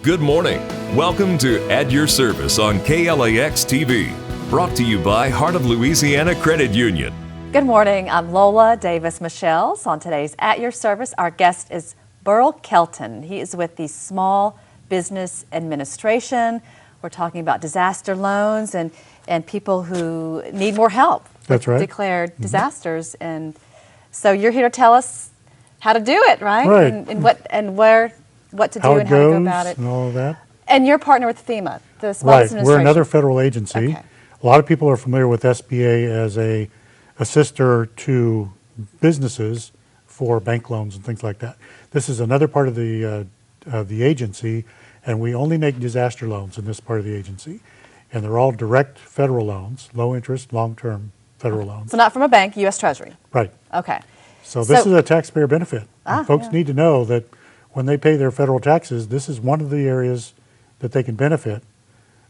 Good morning. Welcome to At Your Service on KLAX TV. Brought to you by Heart of Louisiana Credit Union. Good morning. I'm Lola Davis Michelle. So on today's At Your Service, our guest is Burl Kelton. He is with the Small Business Administration. We're talking about disaster loans and people who need more help. That's right. Declared disasters. And so you're here to tell us how to do it, right? Right. And what to do How it and how to goes go about it. and all of that. And you're partner with FEMA, the Small Right. Business Administration. We're another federal agency. Okay. A lot of people are familiar with SBA as a assister to businesses for bank loans and things like that. This is another part of the agency, and we only make disaster loans in this part of the agency. And they're all direct federal loans, low interest, long-term federal loans. So not from a bank, U.S. Treasury. Right. Okay. So this is a taxpayer benefit. And folks yeah. need to know that when they pay their federal taxes, this is one of the areas that they can benefit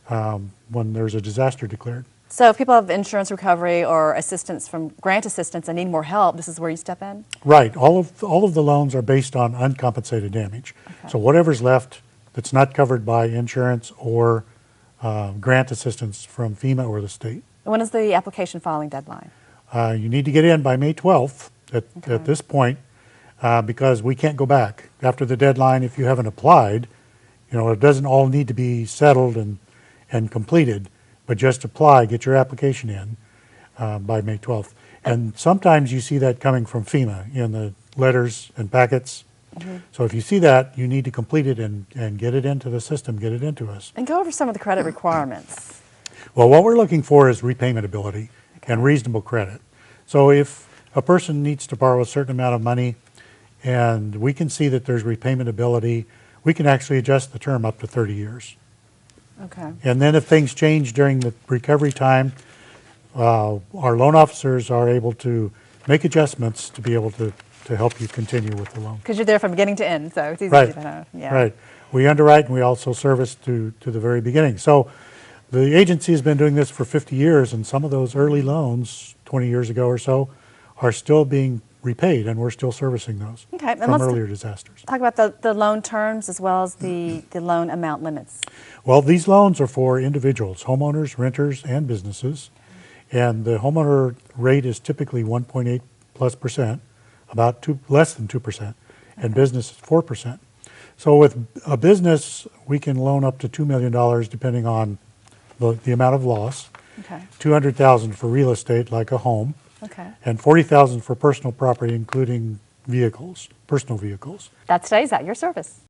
when there's a disaster declared. So if people have insurance recovery or assistance from grant assistance and need more help, this is where you step in? Right. All of the loans are based on uncompensated damage. Okay. So whatever's left that's not covered by insurance or grant assistance from FEMA or the state. When is the application filing deadline? You need to get in by May 12th at this point because we can't go back. After the deadline, if you haven't applied, it doesn't all need to be settled and completed, but just apply, get your application in by May 12th. And sometimes you see that coming from FEMA in the letters and packets. So if you see that, you need to complete it and get it into the system, get it into us. And go over some of the credit requirements. Well, what we're looking for is repayment ability and reasonable credit. So if a person needs to borrow a certain amount of money and we can see that there's repayment ability, we can actually adjust the term up to 30 years. Okay. And then if things change during the recovery time, our loan officers are able to make adjustments to be able to help you continue with the loan. Because you're there from beginning to end, so it's easy Right. to know. Yeah. Right. We underwrite and we also service to the very beginning. So the agency has been doing this for 50 years, and some of those early loans, 20 years ago or so, are still being repaid, and we're still servicing those Okay. And from let's earlier disasters. talk about the loan terms as well as the loan amount limits. Well, these loans are for individuals, homeowners, renters, and businesses, and the homeowner rate is typically 1.8+%, about less than 2%, and business is 4%. So with a business, we can loan up to $2 million depending on the amount of loss, Okay. $200,000 for real estate like a home, Okay. and $40,000 for personal property, including vehicles, personal vehicles. That's today's At Your Service.